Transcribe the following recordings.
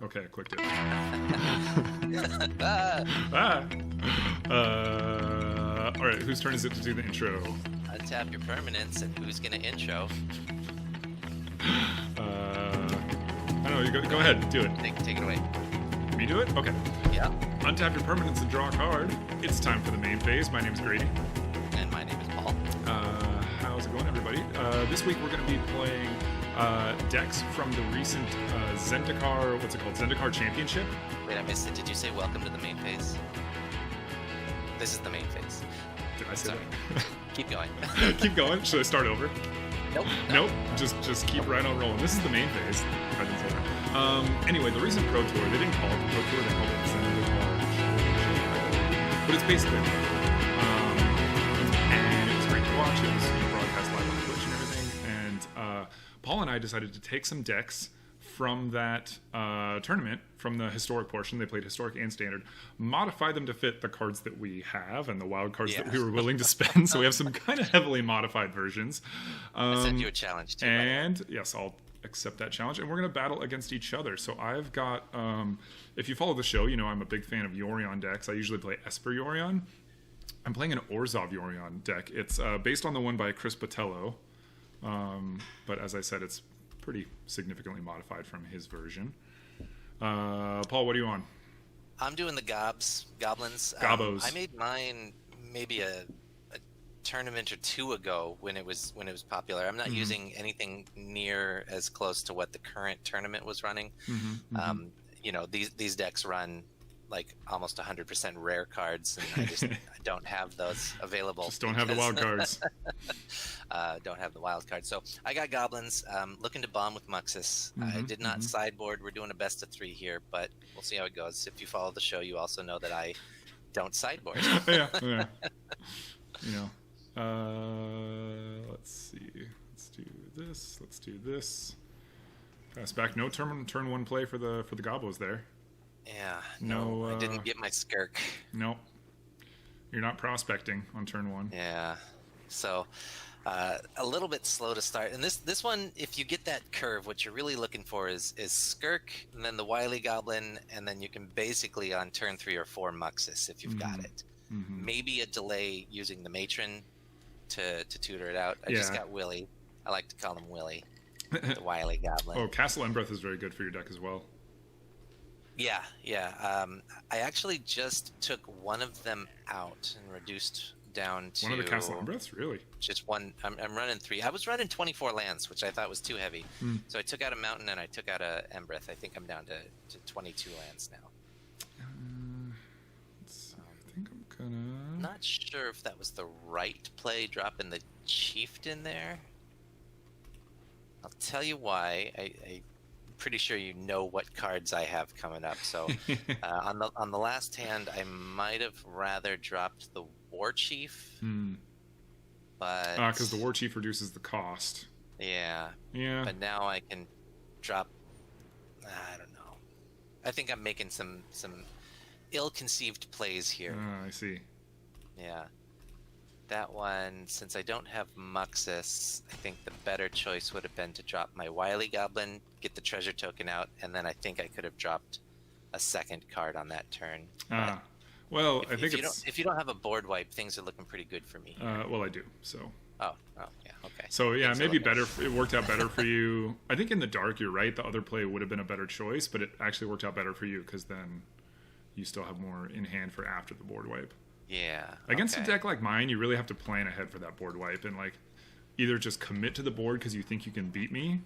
Okay, I clicked it. Ah, All right, whose turn is it to do the intro? untap your permanents, and who's gonna intro? I don't know. You go ahead, do it. Take it away. Me do it? Okay. Yeah. Untap your permanents and draw a card. It's time for the main phase. My name's Grady. And my name is Paul. How's it going, everybody? This week we're going to be playing decks from the recent Zendikar, what's it called? Zendikar Championship. Wait, I missed it. Did you say welcome to the main phase? This is the main phase. Did I say Sorry. that? Keep going. Keep going. Should I start over? Nope. Nope. Just keep right on rolling. This is the main phase. If I didn't say that. Anyway, the recent Pro Tour, they didn't call it the Pro Tour, they called it Zendikar Championship. But it's basically a Pro Tour. And it was great to watch. It was broadcast live on Twitch and everything. And Paul and I decided to take some decks from that tournament, from the historic portion. They played historic and standard, modify them to fit the cards that we have and the wild cards that we were willing to spend. So we have some kind of heavily modified versions. I sent you a challenge too. And yes, I'll accept that challenge. And we're going to battle against each other. So I've got, if you follow the show, you know I'm a big fan of Yorion decks. I usually play Esper Yorion. I'm playing an Orzhov Yorion deck. It's based on the one by Chris Botello. But as I said, it's pretty significantly modified from his version. Paul, what are you on? I'm doing the goblins. Gobos. I made mine maybe a tournament or two ago when it was popular. I'm not using anything near as close to what the current tournament was running. You know, these decks run like almost 100% rare cards, and I don't have those available. Just don't have the wild cards. Don't have the wild cards. So I got goblins. Looking to bomb with Muxus. I did not sideboard. We're doing a best of 3 here, but we'll see how it goes. If you follow the show, you also know that I don't sideboard. yeah. You know. Let's see. Let's do this. Pass back. No turn 1 play for the Gobos there. Yeah. No. I didn't get my skirk. Nope. You're not prospecting on turn 1. Yeah. So a little bit slow to start. And this one, if you get that curve, what you're really looking for is skirk, and then the wily goblin, and then you can basically on turn 3 or 4 Muxus if you've got it. Maybe a delay using the matron to tutor it out. I just got Willy. I like to call him Willy, the wily goblin. Oh, Castle Embereth is very good for your deck as well. Yeah. I actually just took one of them out and reduced down to one of the Castle Embereths, really? Just one. I'm running 3. I was running 24 lands, which I thought was too heavy. So I took out a mountain and I took out a Embereth. I think I'm down to 22 lands now. Let's see. I think I'm gonna. Not sure if that was the right play, dropping the Chieftain there. I'll tell you why. I'm pretty sure you know what cards I have coming up. So on the last hand, I might have rather dropped the War Chief. But because the War Chief reduces the cost. Yeah. But now I can drop. I don't know. I think I'm making some ill-conceived plays here. I see. Yeah. That one, since I don't have Muxus, I think the better choice would have been to drop my Wily Goblin, get the treasure token out, and then I think I could have dropped a second card on that turn. Well, I think if you don't have a board wipe, things are looking pretty good for me. Well, I do, so. Oh, yeah, okay. So, yeah, maybe better. It worked out better for you. I think in the dark, you're right. The other play would have been a better choice, but it actually worked out better for you because then you still have more in hand for after the board wipe. Yeah. Against a deck like mine, you really have to plan ahead for that board wipe and like either just commit to the board because you think you can beat me,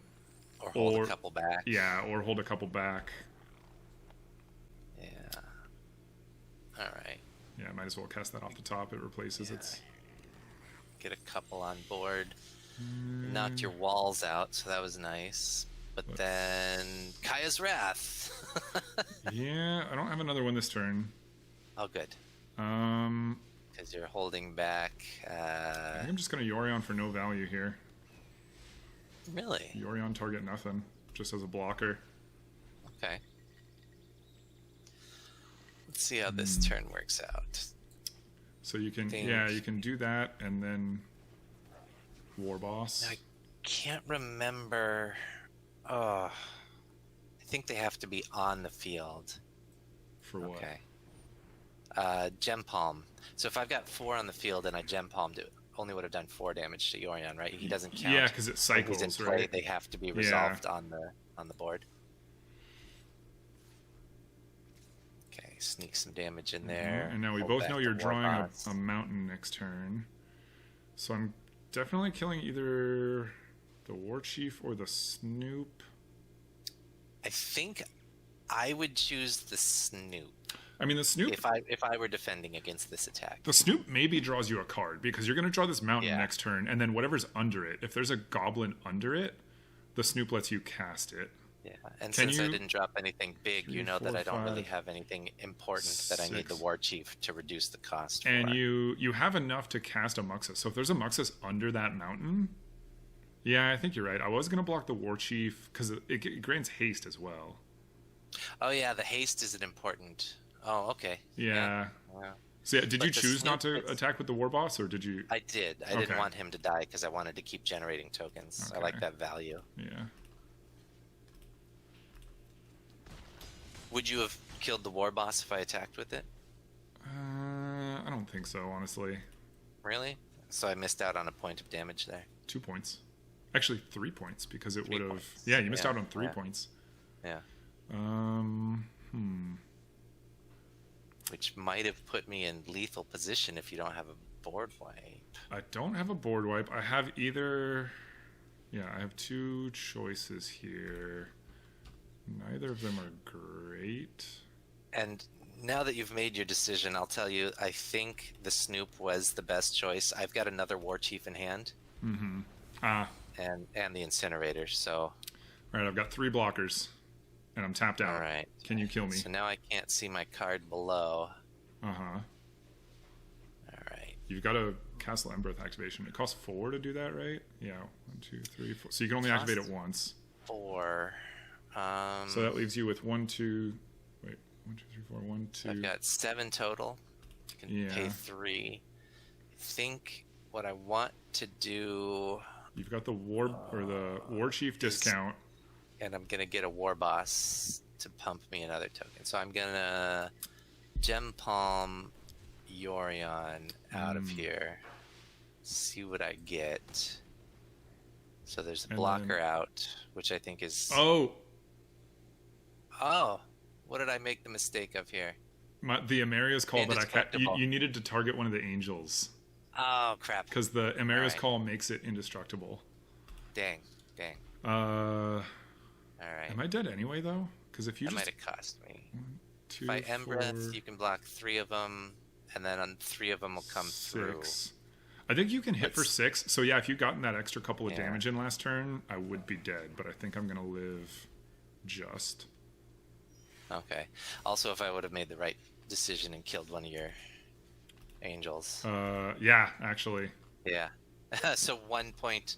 or hold a couple back. Yeah, or hold a couple back. Yeah. All right. Yeah, might as well cast that off the top. It replaces its. Get a couple on board. Knocked your walls out, so that was nice. But then Kaya's Wrath. Yeah, I don't have another one this turn. Oh, good. Because you're holding back. I think I'm just going to Yorion for no value here. Really? Yorion target nothing, just as a blocker. Okay. Let's see how this turn works out. So you can, you can do that and then War Boss. I can't remember. I think they have to be on the field. For what? Okay. Gem Palm. So if I've got 4 on the field and I Gem Palmed it, only would have done 4 damage to Yorion, right? He doesn't count. Yeah, because it cycles, when he's in play, right? They have to be resolved on the board. Okay, sneak some damage in there. And now we Hold both back know the you're War drawing Boss. a mountain next turn. So I'm definitely killing either the War Chief or the Snoop. I think I would choose the Snoop I mean, the Snoop. if I were defending against this attack. The Snoop maybe draws you a card because you're going to draw this mountain Yeah. next turn, and then whatever's under it. If there's a goblin under it, the Snoop lets you cast it. Yeah, and Can since I you- didn't drop anything big, 3, you know 4, that I don't really 5, have anything important that I need the 6. War Chief to reduce the cost And for. you have enough to cast a Muxus. So if there's a Muxus under that mountain, yeah, I think you're right. I was going to block the War Chief because it grants haste as well. Oh yeah, the haste is an important. Oh, okay. Yeah. Yeah. So yeah, did But you the choose not to Snoop, attack with the War Boss, or did you? I did. I Okay. didn't want him to die because I wanted to keep generating tokens. I like Okay. that value. Yeah. Would you have killed the War Boss if I attacked with it? I don't think so, honestly. Really? So I missed out on a point of damage there. 2 points. Actually, 3 points because it 3 would have. points. Yeah, you missed Yeah, out on 3 yeah. points. Yeah. Hmm. Which might have put me in lethal position if you don't have a board wipe. I don't have a board wipe. I have either. Yeah, I have 2 choices here. Neither of them are great. And now that you've made your decision, I'll tell you, I think the Snoop was the best choice. I've got another War Chief in hand Mm-hmm. Ah, and the Incinerator, so... all right. I've got 3 blockers, and I'm tapped out. All right. Can you kill me? So now I can't see my card below. Uh-huh. All right. You've got a Castle Embereth activation. It costs 4 to do that, right? Yeah. 1, 2, 3, 4. So you can only activate it once. 4. So that leaves you with 1, 2. Wait. 1, 2, 3, 4. 1, 2. I've got 7 total. I can pay Yeah. 3. I think what I want to do... You've got the War Chief discount. And I'm going to get a War Boss to pump me another token. So I'm going to Gem Palm Yorion out of here. See what I get. So there's a And blocker then- out, which I think is... Oh, Oh! What did I make the mistake of here? the Amaria's call that Indestructible. you needed to target one of the angels Oh, crap. because the Amaria's Alright. call makes it indestructible. Dang. All Alright. am I dead anyway though? Because if you That just might have cost me. 2, If I 4, Embereth, you can block 3 of them, and then on 3 of them will come through. 6. I think you can hit for That's- 6. So yeah, if you'd gotten that extra couple of Yeah. damage in last turn, I would be dead. But I think I'm gonna live just. Okay. Also, if I would have made the right decision and killed one of your angels. Yeah, actually. Yeah. So 1 point.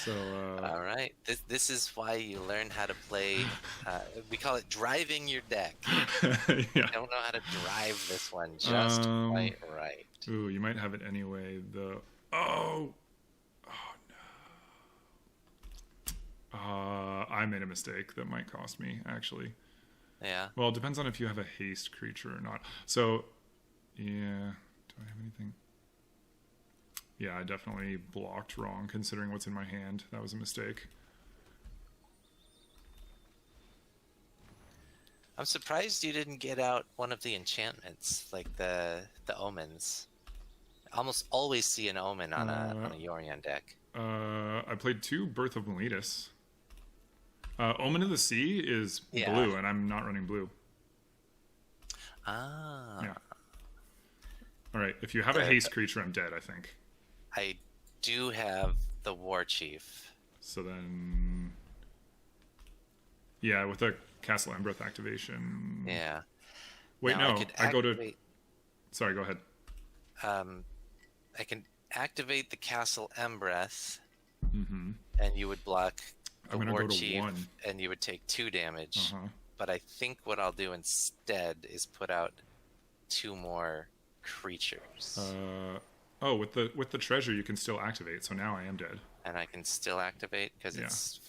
So All right. This is why you learn how to play. We call it driving your deck. yeah. Don't know how to drive this one just quite right. Ooh, you might have it anyway. Oh no. I made a mistake that might cost me actually. Yeah. Well, it depends on if you have a haste creature or not. So, yeah. Do I have anything? Yeah, I definitely blocked wrong considering what's in my hand. That was a mistake. I'm surprised you didn't get out one of the enchantments, like the omens. Almost always see an omen on a Yorion deck. I played 2 Birth of Meletus. Omen of the Sea is Yeah. blue, and I'm not running blue. Ah. Yeah. All right, if you have a haste creature, I'm dead, I think. I do have the War Chief. So then... Yeah, with a Castle Embereth activation... Yeah. Wait, Now no, could I go to... activate- Sorry, go ahead. I can activate the Castle Embereth, Mm-hmm. and you would block the I'm gonna War go to Chief, 1. and you would take 2 damage. Uh-huh. But I think what I'll do instead is put out 2 more creatures, Oh, with the treasure, you can still activate, so now I am dead. and I can still activate because Yeah. it's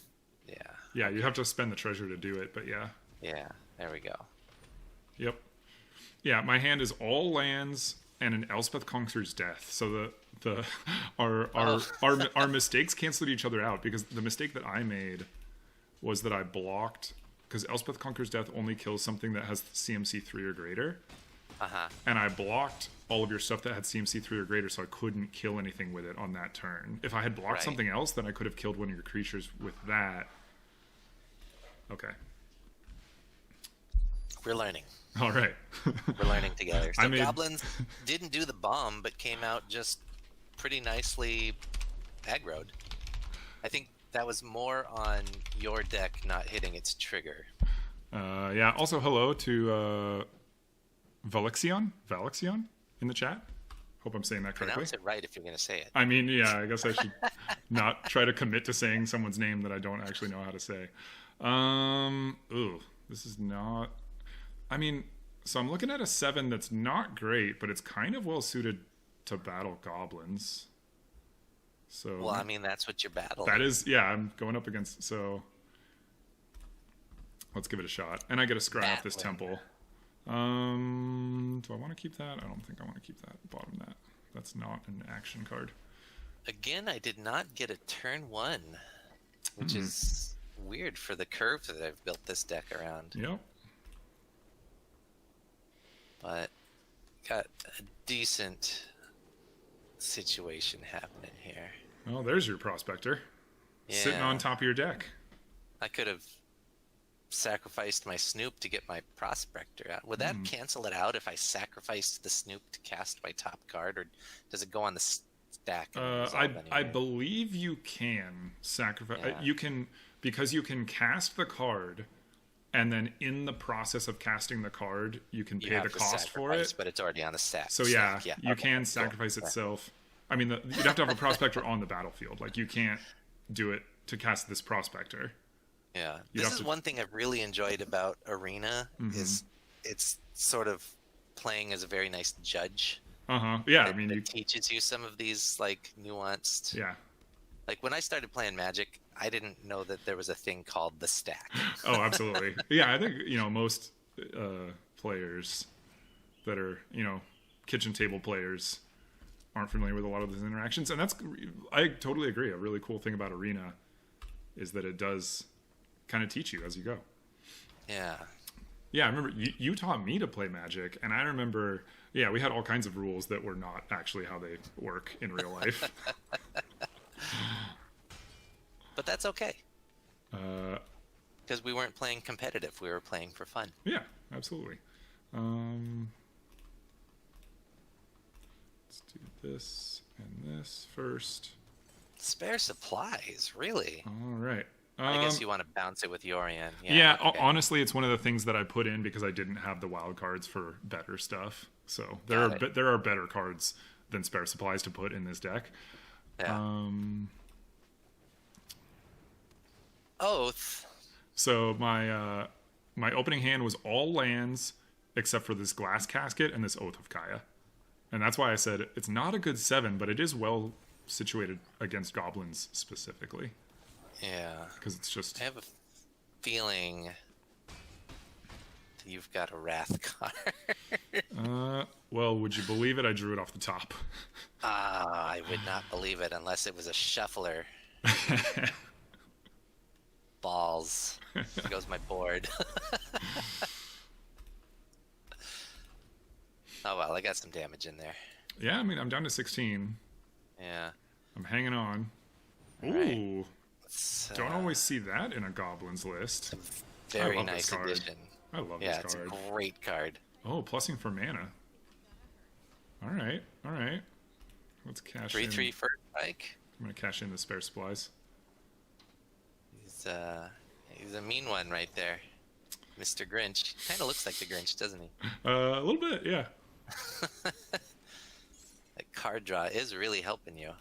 Yeah. Yeah, you have to spend the treasure to do it, but yeah. Yeah. There we go. Yep. Yeah, my hand is all lands and an Elspeth Conqueror's Death. So our mistakes canceled each other out, because the mistake that I made was that I blocked, because Elspeth Conqueror's Death only kills something that has CMC 3 or greater. And I blocked all of your stuff that had CMC 3 or greater, so I couldn't kill anything with it on that turn. If I had blocked something else, then I could have killed one of your creatures with that. Okay. We're learning. All right. We're learning together. So goblins didn't do the bomb, but came out just pretty nicely aggroed. I think that was more on your deck not hitting its trigger. Yeah. Also, hello to Valexion in the chat. Hope I'm saying that correctly. Pronounce it right if you're going to say it. I mean, yeah, I guess I should not try to commit to saying someone's name that I don't actually know how to say. Ooh, this is not... I mean, so I'm looking at a 7 that's not great, but it's kind of well suited to battle goblins. So well, I mean, that's what you're battling. That is, yeah, I'm going up against... So let's give it a shot. And I get a scry off this temple. Do I want to keep that? I don't think I want to keep that. Bottom that. That's not an action card. Again, I did not get a turn 1, which is weird for the curve that I've built this deck around. Yep. But got a decent situation happening here. Well, there's your prospector. Yeah. Sitting on top of your deck. I could have sacrificed my Snoop to get my prospector out. Would that cancel it out if I sacrificed the Snoop to cast my top card, or does it go on the stack? I believe you can sacrifice. Yeah. You can, because you can cast the card, and then in the process of casting the card, you can pay the cost for it. But it's already on the stack. So yeah, you can sacrifice itself. I mean, you'd have to have a prospector on the battlefield. Like, you can't do it to cast this prospector. Yeah, this is one thing I've really enjoyed about Arena is it's sort of playing as a very nice judge. Yeah, I mean, it teaches you some of these like nuanced. Yeah. Like when I started playing Magic, I didn't know that there was a thing called the stack. Oh, absolutely. Yeah, I think most players that are kitchen table players aren't familiar with a lot of those interactions, and I totally agree. A really cool thing about Arena is that it does kind of teach you as you go. Yeah. Yeah, I remember you taught me to play Magic, and I remember, yeah, we had all kinds of rules that were not actually how they work in real life. But that's okay. Because we weren't playing competitive, we were playing for fun. Yeah, absolutely. Let's do this and this first. Spare supplies, really? All right. I guess you want to bounce it with Yorian. Yeah, okay. Honestly, it's one of the things that I put in because I didn't have the wild cards for better stuff. So there are better cards than spare supplies to put in this deck. Yeah. Oath. So my opening hand was all lands except for this Glass Casket and this Oath of Kaya. And that's why I said it's not a good 7, but it is well situated against goblins specifically. Yeah. Because it's just... I have a feeling that you've got a Wrath card. Well, would you believe it? I drew it off the top. I would not believe it unless it was a shuffler. Balls. There goes my board. Oh, well, I got some damage in there. Yeah, I mean, I'm down to 16. Yeah. I'm hanging on. All Ooh. Right. Don't always see that in a Goblin's list. Very nice addition. I love this card. Yeah, it's a great card. Oh, plussing for mana. All right. Let's cash 3/3 first strike. I'm going to cash in the spare supplies. He's a mean one right there. Mr. Grinch. Kind of looks like the Grinch, doesn't he? A little bit, yeah. That card draw is really helping you.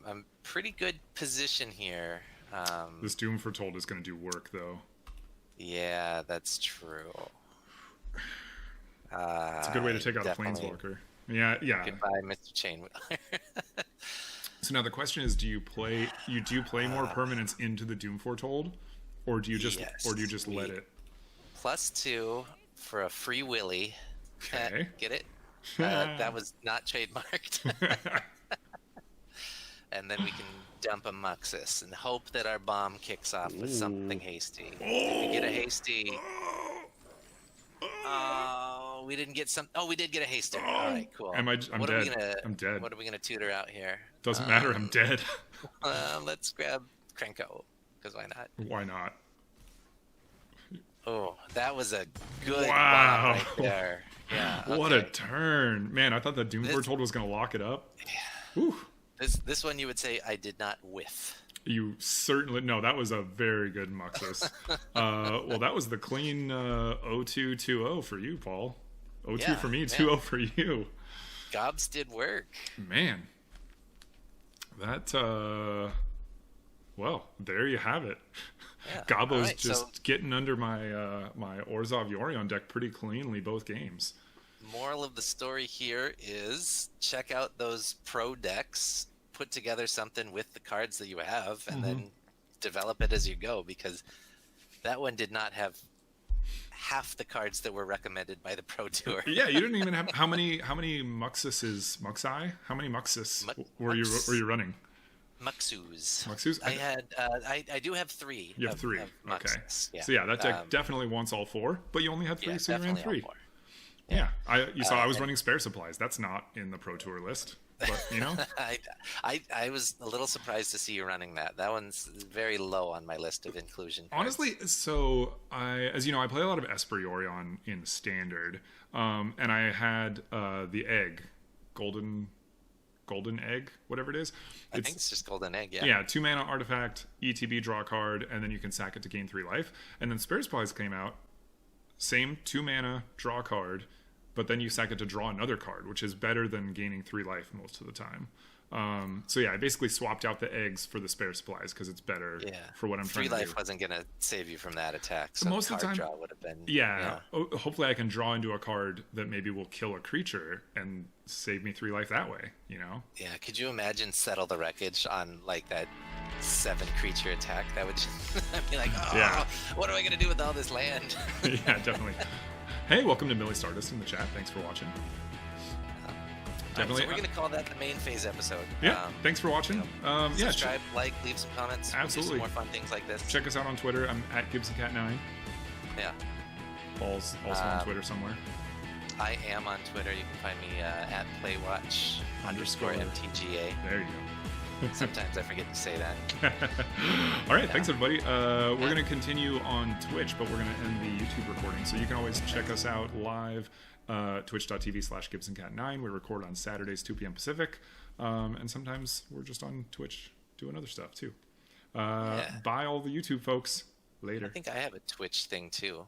I'm pretty good position here. This Doom Foretold is going to do work, though. Yeah, that's true. It's a good way to take out a Planeswalker. Yeah. Goodbye, Mr. Chain. So now the question is, do you play more permanents into the Doom Foretold, or do you just let it? +2 for a free Willy. Okay. Get it? That was not trademarked. And then we can dump a Muxus and hope that our bomb kicks off with something hasty. Did we get a hasty? Oh, we didn't get some. Oh, we did get a hasty. All right, cool. I'm dead. I'm dead. What are we gonna tutor out here? Doesn't matter. I'm dead. Let's grab Krenko, because why not? Why not? Oh, that was a good wow. bomb right there. Yeah. Okay. What a turn, man! I thought the Doom Foretold was gonna lock it up. Yeah. This one you would say I did not whiff. You certainly no. That was a very good Muxus. Well, that was the clean 0-2-2-0 for you, Paul. 0-2 for me, 2-0 for you. Gobs did work. Man, that well, there you have it. Yeah. Gabo's just getting under my my Orzhov Yorion deck pretty cleanly both games. Moral of the story here is check out those pro decks, put together something with the cards that you have, and then develop it as you go, because that one did not have half the cards that were recommended by the Pro Tour. Yeah, you didn't even have how many Muxuses, Muxi? How many Muxus were you running? Muxus. I had I do have 3. You have 3. Of okay. Yeah. So yeah, that deck definitely wants all 4, but you only had 3, so you ran 3. Yeah. You saw I was running spare supplies. That's not in the Pro Tour list, but you know. I was a little surprised to see you running that. That one's very low on my list of inclusion cards. Honestly, so as you know, I play a lot of Esper Yorion in Standard, and I had the egg, golden egg, whatever it is. I think it's just golden egg, yeah. Yeah, 2 mana artifact, ETB, draw a card, and then you can sack it to gain 3 life. And then Spare Supplies came out, same 2 mana, draw a card, but then you sack it to draw another card, which is better than gaining 3 life most of the time. So yeah, I basically swapped out the eggs for the Spare Supplies because it's better for what I'm trying to do. 3 life wasn't going to save you from that attack, so most of the time, draw would have been... Yeah, hopefully I can draw into a card that maybe will kill a creature and save me 3 life that way, you know? Yeah, could you imagine Settle the Wreckage on like that 7 creature attack? That would just be like, what am I going to do with all this land? Yeah, definitely. Hey, welcome to Millie Stardust in the chat. Thanks for watching. Definitely. So we're going to call that the main phase episode. Yeah, thanks for watching. Subscribe, like, leave some comments. Absolutely. We'll do some more fun things like this. Check us out on Twitter. I'm at GibsonCat9. Yeah. Paul's also on Twitter somewhere. I am on Twitter. You can find me at playwatch_MTGA. There you go. Sometimes I forget to say that. All right, thanks everybody. We're going to continue on Twitch, but we're going to end the YouTube recording. So you can always check us out live, twitch.tv/GibsonCat9. We record on Saturdays, 2 p.m. Pacific. And sometimes we're just on Twitch doing other stuff too. Bye all the YouTube folks. Later. I think I have a Twitch thing too.